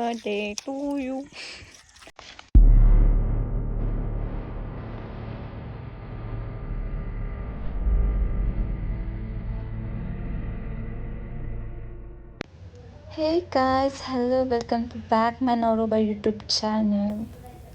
Birthday to you. Hey guys, hello, welcome to back my Navroba YouTube channel.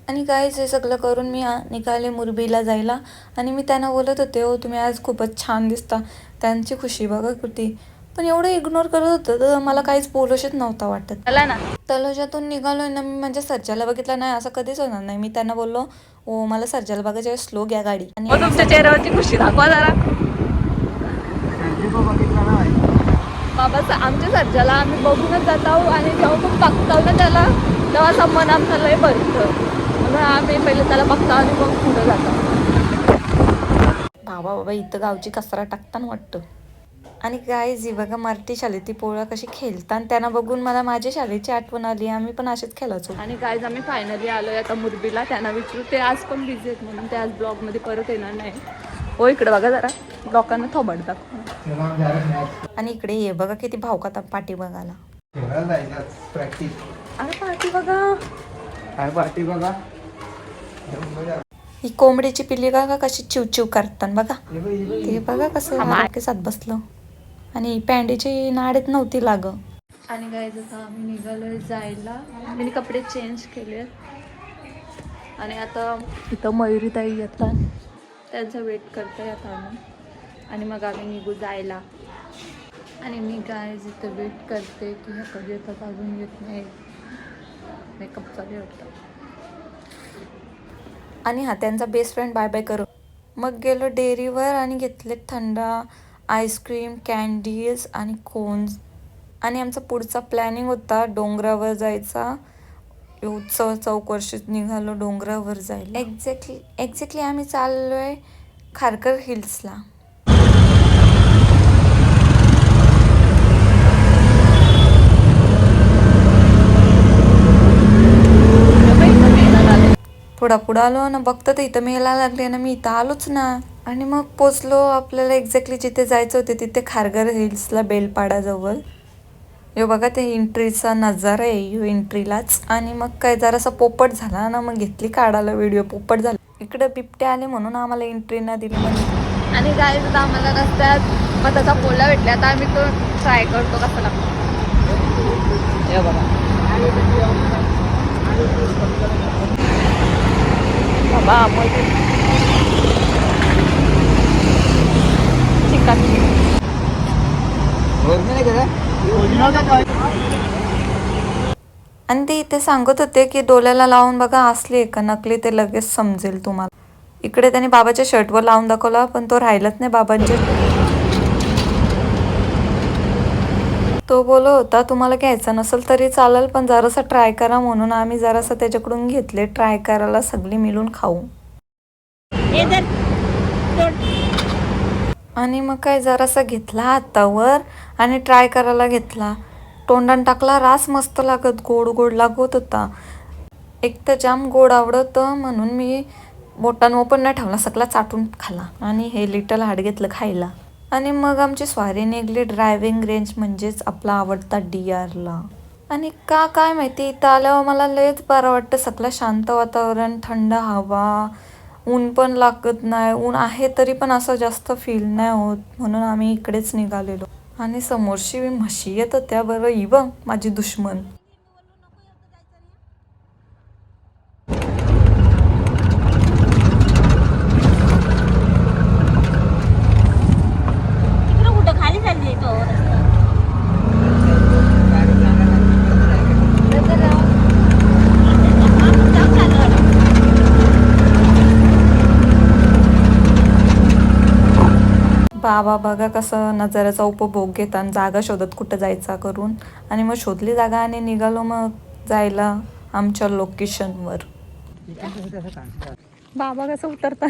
आणि guys, हे सगळं करून मी निघाले मुरबीला जायला. आणि मी त्यांना बोलत होते, हो तुम्ही आज खूपच छान दिसता. त्यांची खुशी बघा किती. पण एवढं इग्नोर करत होतं तर मला काहीच बोलूशच नव्हता वाटत. चला ना, तलोजातून निघालोय ना मी. म्हणजे सर्जाला बघितलं नाही असं कधीच होणार नाही. मी त्यांना बोललो, ओ मला सर्जाला बघायचं, स्लो घ्या गाडी. आणि तुमच्या चेहऱ्यावरची खुशी दाखवा जरा. बाबा, आमच्या सर्जाला आम्ही बघूनच जात आहोत आणि जेव्हा पण बघतो ना त्याला, तेव्हा असं मन आमचं लय भरतं. म्हणून आम्ही पहिले त्याला बघतो आणि मग पुढे जातो. बाबा इथं गावची कचरा टाकताना वाटतं. आणि गाईज, ही बघा मराठी शाळेत ती पोळ्या कशी खेळतात, त्यांना बघून मला माझ्या शाळेची आठवण आली. आम्ही पण असेच खेळायचो. आणि गाईज, आम्ही फायनली आलोय आता मुरबीला. त्यांना विचारू, ते आज पण बिझी आहेत म्हणून ते आज ब्लॉगमध्ये परत येणार नाही. हो, इकडे बघा जरा, लोकांना थोबड दाखव. आणि इकडे ये बघा किती भावकात पाठी बघायला. अरे पाठी बघा, काय पाठी बघा. ही कोंबडीची पिल्ली बघा कशी चिवचिव करतात बघा. ते बघा कसं साथ बसलं. आणि पॅन्टीची नाडीत नव्हती लाग. आणि गाईज, आता आम्ही निघालोय जायला. मी कपडे चेंज केले आणि आता इथं मयुरीताई येतात, त्यांचा वेट करतोय आता आम्ही. आणि मग आम्ही निघू जायला. आणि मी गाईज इथं वेट करते की ह्या कधी येतात, अजून येत नाही. मेकअप चालू होतं. आणि हा त्यांचा बेस्ट फ्रेंड बाय बाय करू. मग गेलो डेअरीवर आणि घेतले थंड आईस्क्रीम, कॅन्डीज आणि कोन्स. आणि आमचा पुढचा प्लॅनिंग होता डोंगरावर जायचा. उत्सव चौक वर्षीत निघालो डोंगरावर जायला. एक्झॅक्टली आम्ही चाललोय खारकर हिल्सला. पुढं आलो ना, बघतं तर इथं मेला लागले ना, मी इथं आलोच ना. आणि मग पोचलो आपल्याला एक्झॅक्टली जिथे जायचं होते तिथे, खारघर हिल्सला, बेलपाडाजवळ. हे बघा ते एंट्रीचा नजारा आहे, यो एंट्रीलाच. आणि मग काय जरासा पोपट झाला ना, मग घेतली काढायला व्हिडिओ. पोपट झाला, इकडे बिबटे आले म्हणून आम्हाला एंट्री नाही दिली म्हणजे. आणि गाईज, आम्हाला रस्त्यात मग त्याचा पोला भेटला. आता आम्ही तो ट्राय करतो कसा लागतो. हे बघा बाबा, आणि ते इथे सांगत होते की डोळ्याला लावून बघा असली आहे का नकली, ते लगेच समजेल तुम्हाला. इकडे त्याने बाबाच्या शर्टवर लावून दाखवला, पण तो राहिलाच नाही बाबांचे. तो बोलत होता तुम्हाला घ्यायचा नसेल तरी चालेल, पण जरासा ट्राय करा. म्हणून आम्ही जरासा त्याच्याकडून घेतले ट्राय करायला, सगळी मिळून खाऊ. आणि मग काय जरासा घेतला हातावर आणि ट्राय करायला घेतला. तोंडान टाकला, रास मस्त लागत, गोड गोड लागत होता. एक तर जाम गोड आवडतं म्हणून मी बोटांवर पण नाही ठेवला, सगळा चाटून खाला. आणि हे लिटल हार्ट घेतलं खायला. आणि मग आमची स्वारी निघली ड्रायव्हिंग रेंज, म्हणजेच आपला आवडता DRला. आणि काय माहिती, इथं आल्यावर मला लयच बरं वाटतं. सगळं शांत वातावरण, थंड हवा, ऊन पण लागत नाही. ऊन आहे तरी पण असं जास्त फील नाही होत. म्हणून आम्ही इकडेच निघालेलो. आणि समोरशी म्हशी येत होत्या बरं, ही बघ माझी दुश्मन. बाबा बघा कसं नजाऱ्याचा उपभोग घेता आणि जागा शोधत कुठं जायचा करून. आणि मग शोधली जागा आणि निघालो मग जायला आमच्या लोकेशनवर. बाबा कसं उतरता.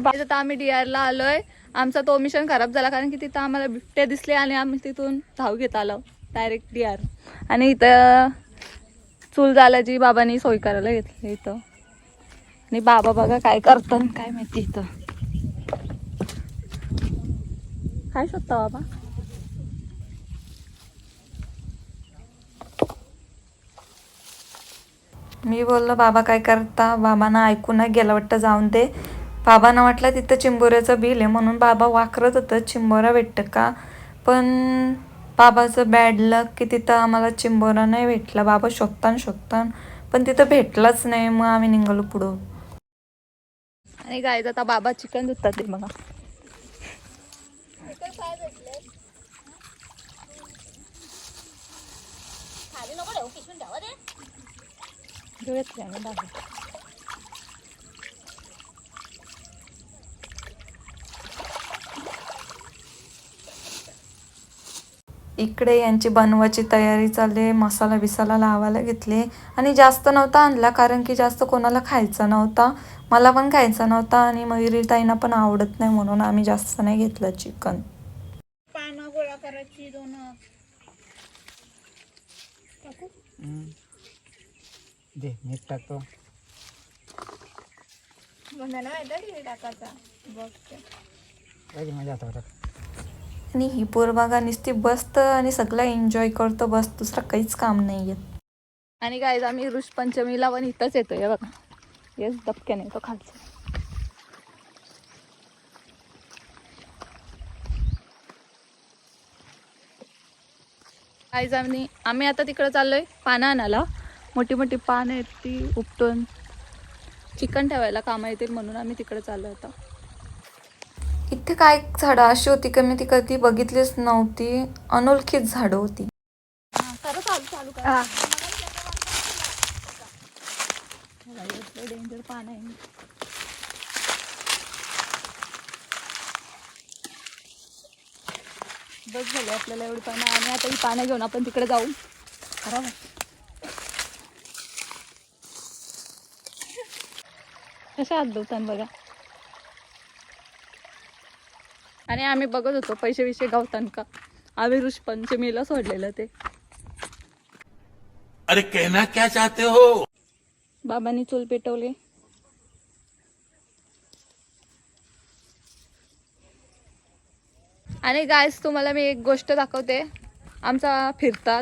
आता आम्ही DRला आलोय. आमचा तो मिशन खराब झाला कारण की तिथं आम्हाला बिबटे दिसले आणि आम्ही तिथून धाव घेत आलो डायरेक्ट DR. आणि इथं चूल झाल्याची बाबांनी सोय करायला घेतली इथं. आणि बाबा बघा काय करतात काय माहिती. इथं काय शोधता बाबा. मी बोललो बाबा काय करता, बाबांना ऐकून नाही गेला वाटतं, जाऊन दे. बाबांना वाटलं तिथं चिंबोऱ्याचं बिल आहे म्हणून बाबा वाकरत होतं चिंबोरा भेटतं का, पण बाबाचं बॅड लक की तिथं आम्हाला चिंबोरा नाही भेटला. बाबा शोधतान पण तिथं भेटलाच नाही. मग आम्ही निघालो पुढं. आणि गायचं आता बाबा चिकन धुतात ते बघा. इकडे यांची बनवायची तयारी चालली, मसाला बिसाला लावायला घेतले. आणि जास्त नव्हता आणला कारण की जास्त कोणाला खायचा नव्हता, मला पण खायचा नव्हता आणि मयुरी ताईंना पण आवडत नाही म्हणून आम्ही जास्त नाही घेतलं चिकन. पानं गोळा करायची 2 टाकू. दे मीठ टाकतो. मला माहिती टाकायचा बघ पाहिजे माझ्या हातावर टाक. आणि ही पोर बघा नुसती बसतं आणि सगळं एन्जॉय करतो, बस दुसरं काहीच काम नाही आहे. आणि काय आम्ही ऋषपंचमीला पण इथंच येतो हे बघा, हेच दबक्याने येतो खालचं. काय आम्ही आता तिकडे चाललोय पानं आणायला. मोठी मोठी पानं आहेत ती उपटून चिकन ठेवायला कामा येतील म्हणून आम्ही तिकडे चाललो आता. इथे काय झाडं अशी होती का मी ती कधी बघितलीच नव्हती, अनोळखीत झाडं होती. डेंजर पान आहे. बस झालं आपल्याला एवढी पानं, आणि आता ही पानं घेऊन आपण तिकडे जाऊ. खराब कशा हात धुतान बघा. आणि आम्ही बघत होतो पैसे विषय गावतान का, आम्ही ऋषपंचमीला सोडलेलं ते. अरे कहना क्या चाहते हो. बाबांनी चूल पेटवले. आणि गायस तुम्हाला मी एक गोष्ट दाखवते, आमचा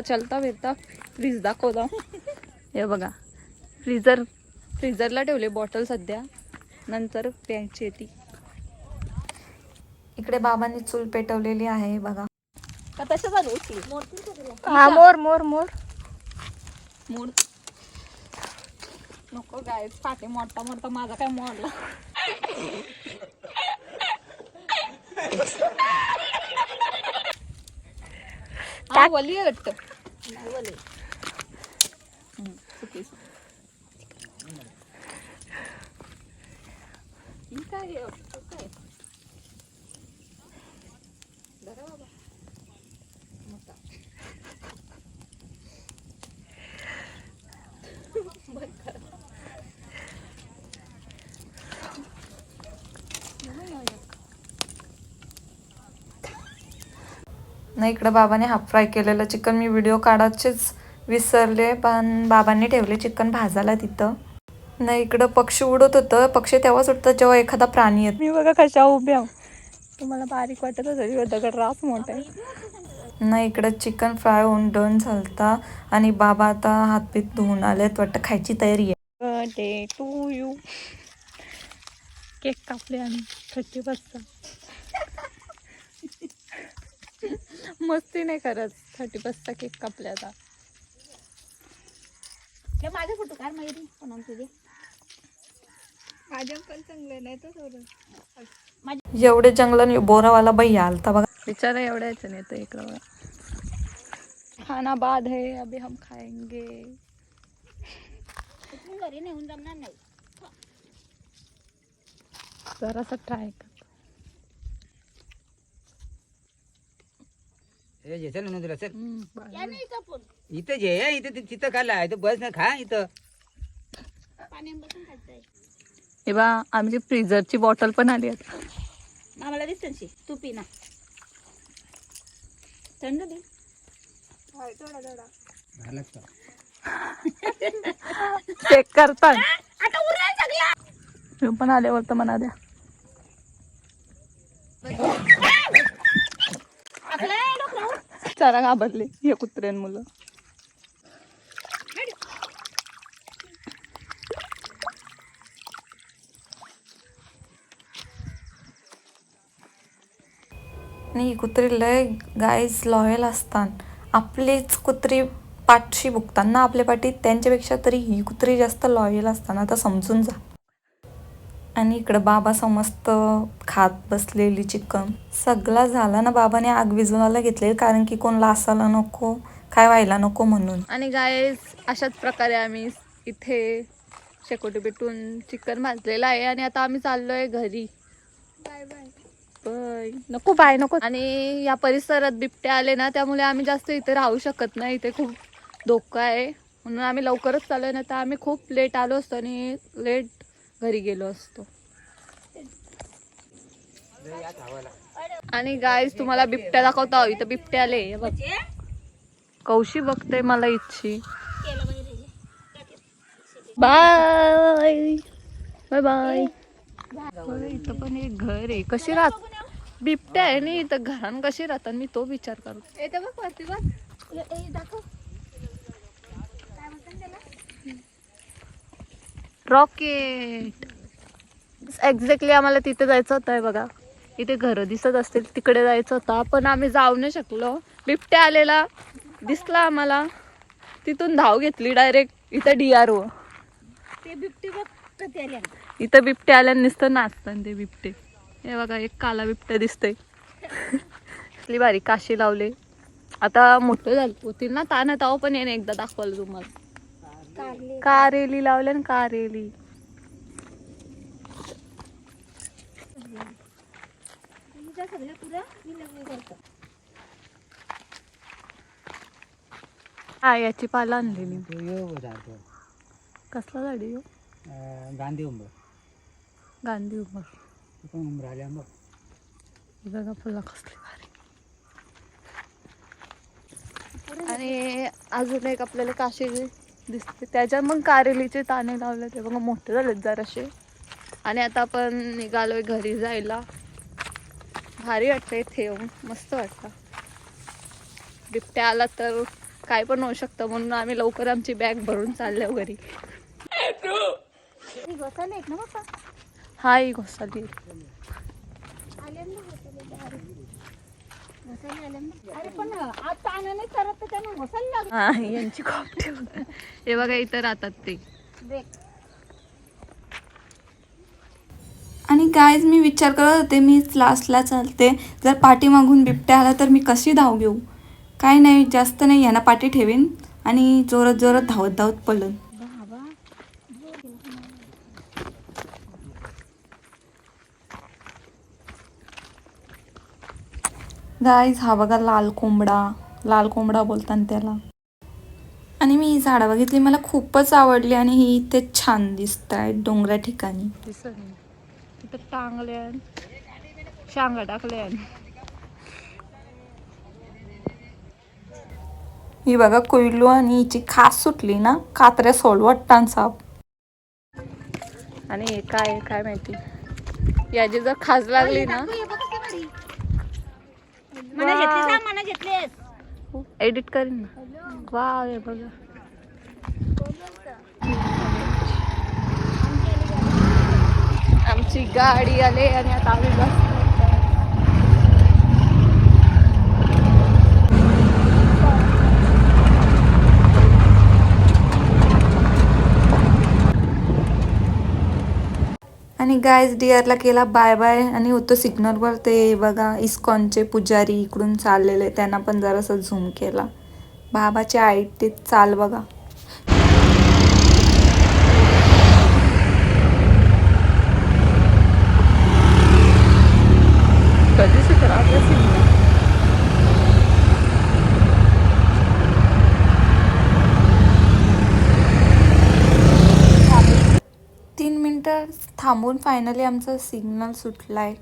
चलता फिरता फ्रीज दाखवला. हे बघा, फ्रीजरला ठेवले बॉटल सध्या, नंतर प्यायची ती. इकडे बाबांनी चूल पेटवलेली आहे बघा. मोर मोर मोर मूड नको गायस, फाटे मोठा मोठा माझा काय मोडला. वली आहे वाटतं. काय नाही, इकडं बाबाने हाफ फ्राय केलेलं चिकन मी व्हिडिओ काढायचेच विसरले, पण बाबांनी ठेवले चिकन भाजायला तिथं. नाही, इकडं पक्षी उडत होतं. पक्षी तेव्हाच उडतात जेव्हा एखादा प्राणी येत. मी बघा कशा उभ्या, तुम्हाला बारीक वाटत असेल, दगड रास मोठा आहे. नाही, इकडं चिकन फ्राय होऊन डन झालता आणि बाबा आता हातबीत धुवून आलेत वाटतं, खायची तयारी आहे. Birthday to you. केक कापले आणि 31चा. मस्ती नाही करत, 31चा केक कापले आता. माझे फोटो काढ मयुरी पण तुझे. माझ्या पण चांगले नाही तर एवढे जंगलाने बोरावाला बाई आलता बघा, बिचारा एवढ्याच नाही तर इकडं बघा. खाना बाद है, अभी हम खाएंगे. घरी नेऊन जमणार नाही. जरासा ट्राय कर. चल ना तुला चल या नाही इथं पण इथं जे इथं तिथं खाल्ला इथं बस ना खा इथं. पाणी बसून खायचंय. हे बा आमची फ्रीजरची बॉटल पण आली आता. आम्हाला दिसते तू पी ना. थंड दे. झालंच का चेक करतात. आता उरला सगळा. मी पण आल्यावर तर म्हणा द्या. चरा घाबरले हे कुत्र्यान मुलं. आणि ही कुत्री लय गाईज लॉयल असतात. आपलीच कुत्री पाठशी भुकतात ना आपल्या पाठीत, त्यांच्यापेक्षा तरी ही कुत्री जास्त लॉयल असतात, आता समजून जा. आणि इकडं बाबा समस्त खात बसलेली चिकन. सगळा झाला ना, बाबाने आग विझवायला घेतले कारण की कोण लासायला नको, काय व्हायला नको म्हणून. आणि गाईज अशाच प्रकारे आम्ही इथे शेकोटी पेटून चिकन भाजलेलं आहे आणि आता आम्ही चाललोय घरी. Bye bye. बाय. नको बाय नको. आणि या परिसरात बिबटे आले ना, त्यामुळे आम्ही जास्त इथे राहू शकत नाही, इथे खूप धोका आहे म्हणून आम्ही लवकरच चाललोय, ना तर आम्ही खूप लेट आलो असतो आणि लेट घरी गेलो असतो. आणि गाईज तुम्हाला बिबट्या दाखवतो आहोत. इथं बिबटे आले, हे बघ. कौशी बघते मला इच्छी. Bye bye bye. इथं पण एक घर आहे, कशी राहत बिबट्या आहे ना इथं, घरान कशी राहतात मी तो विचार करतो. येतं बघ वरती बघ. दाखव काय म्हणतात त्याला. रॉकेट. एक्झॅक्टली आम्हाला तिथे जायचं होतं. आहे बघा, इथे घरं दिसत असतील, तिकडे जायचं होतं पण आम्ही जाऊ नाही शकलो. बिबट्या आलेला दिसला आम्हाला, तिथून धाव घेतली डायरेक्ट इथं DRO. ते बिबटे बघ कधी आले. इथं बिबटे आल्याने नुसतं नाचतात ते बिबटे. हे बघा, एक काला बिबट्या दिसतोय. इथली भारी काशी लावले. आता मोठं झालं होतील ना तानात आहो, पण याने एकदा दाखवलं तुम्हाला. कारेली लावले ना, कारेली. सगळं पुरं मी लग्न करतो. हा, याची पाला आणलेली. तो यो झाडतो कसला झाडी हो? गांधी उंबर. गांधी उमर. पण उंबर आले आंबा. बघा फुलं कसली भारी. आणि अजून एक आपल्याला काशी दिसते, त्याच्यात मग कारेलीचे ताने लावले, ते बघा मोठे झालेत जराशे. आणि आता आपण निघालोय घरी जायला. भारी वाटतं इथे येऊन, मस्त वाटतं. बिबट्या आला तर काय पण होऊ शकतं म्हणून आम्ही लवकर आमची बॅग भरून चाललो घरी. घोसाले एक ना बाप्पा. हा, ही घोसाली. आले ना घोसाले आले ना. अरे पण आज ताना नाही करत तर त्यांना घोसाले लागले. हा, यांची खोपटी. हे बघा इथं राहतात ते. ब्रेक. आणि गाईज मी विचार करत होते, मीच लास्टला चालते, जर पाठीमागून बिबट्या आला तर मी कशी धाव घेऊ. काय नाही, जास्त नाही, यांना पाठी ठेवीन आणि जोरात जोरात धावत धावत पळन. गाईज हा बघा लाल कोंबडा बोलतात त्याला. आणि मी ही झाडं बघितली, मला खूपच आवडली आणि ही इथे छान दिसत आहेत डोंगरा ठिकाणी. तिथं टांगल्या शांगा टाकल्या. ही बघा कोयलू आणि हिची खास सुटली ना, कात्र्या सोलवट्टान साप. आणि हे काय माहिती, याची जर खास लागली ना. मला घेतले सांग, मला घेतलेस. एडिट करीन ना. वा, हे बघा. आमची गाडी आले आणि आता आम्ही बस. आणि गाईज डिअरला केला बाय बाय आणि होतं सिग्नलवर ते बघा इस्कॉनचे पुजारी इकडून चाललेले, त्यांना पण जरासं झूम केला. बाबाचे आयटीत चाल बघा. कधीच खराब असेल. 3 मिनिटं थांबून फायनली आमचा सिग्नल सुटलाय.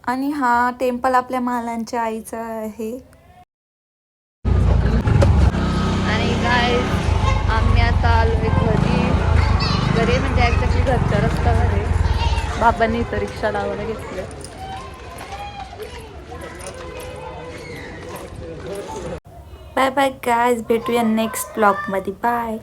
आणि हा टेम्पल आपल्या मालांच्या आईचा आहे. आणि काय आम्ही आता आलोय घरी म्हणजे एक्झॅक्टली घरच्या रस्त्यावर आहे. बाबांनी इथं रिक्षा लावायला घेतली. बाय बाय गायज, भेटूया नेक्स्ट ब्लॉगमध्ये. बाय.